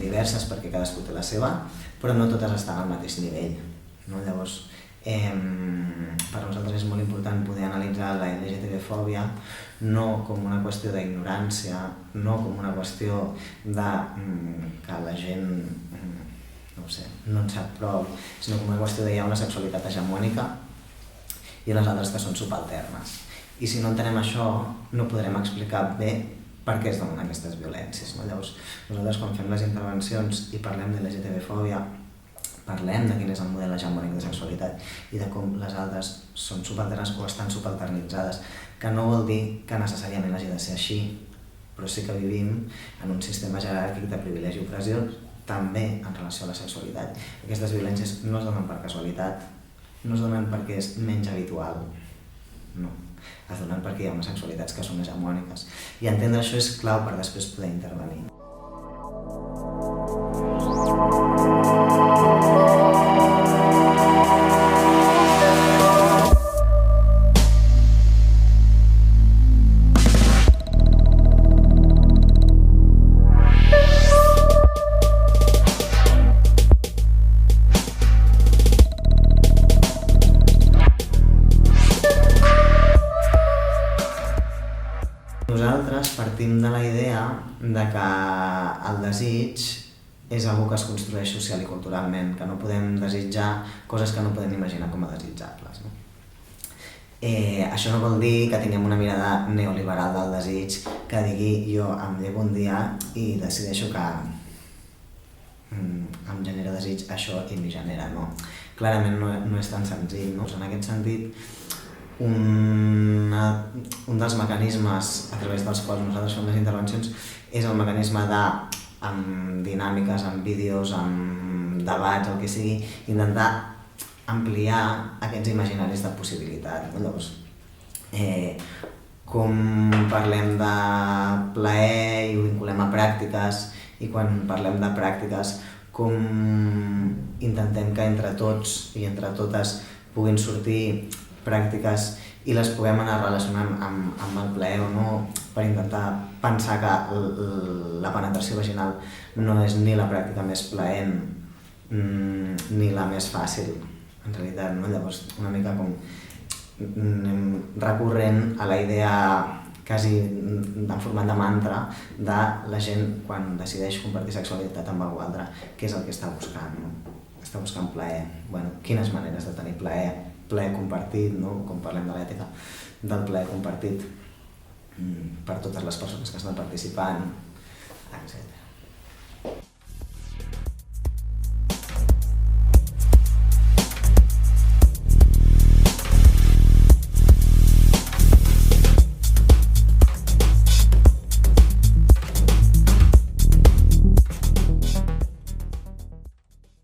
diverses perquè cadascú té la seva, però no totes estan al mateix nivell. Llavors, per nosaltres és molt important poder analitzar la LGTB-fòbia no com una qüestió d'ignorància, no com una qüestió de que la gent no en sap prou, sinó com una qüestió de hi ha una sexualitat hegemònica i unes altres que són subalternes. I si no entenem això, no podrem explicar bé per què es donen aquestes violències. Llavors, nosaltres quan fem les intervencions i parlem de LGTB-fòbia, parlem de quin és el model hegemònic de sexualitat i de com les altres són subalternes o estan subalternitzades, que no vol dir que necessàriament hagi de ser així, però sí que vivim en un sistema jeràrquic de privilegi i opressió també en relació a la sexualitat. Aquestes violències no es donen per casualitat, no es donen perquè és menys habitual, no. Es donen perquè hi ha unes sexualitats que són hegemòniques. I entendre això és clau per després poder intervenir. Nosaltres partim de la idea de que el desig és una que es construeix social i culturalment, que no podem desitjar coses que no podem imaginar com a desitjables. Això no vol dir que tinguem una mirada neoliberal del desig que digui jo em llevo un dia i decideixo que em genera desig això i m'hi genera, no. Clarament no és tan senzill, no? En aquest sentit, un dels mecanismes a través dels quals nosaltres fem les intervencions és el mecanisme de, amb dinàmiques, amb vídeos, amb debats, el que sigui, intentar ampliar aquests imaginaris de possibilitat. Llavors, com parlem de plaer i ho vinculem a pràctiques, i quan parlem de pràctiques, com intentem que entre tots i entre totes puguin sortir pràctiques i les puguem anar relacionant amb el plaer o no, per intentar pensar que la penetració vaginal no és ni la pràctica més plaent ni la més fàcil, en realitat, no? Llavors, una mica com recorrent a la idea quasi en format de mantra de la gent quan decideix compartir sexualitat amb algú altre, què és el que està buscant, no? Està buscant plaer. Bueno, quines maneres de tenir plaer? Plaer compartit, no? Com parlem de l'ètica del plaer compartit per totes les persones que estan participant, etc.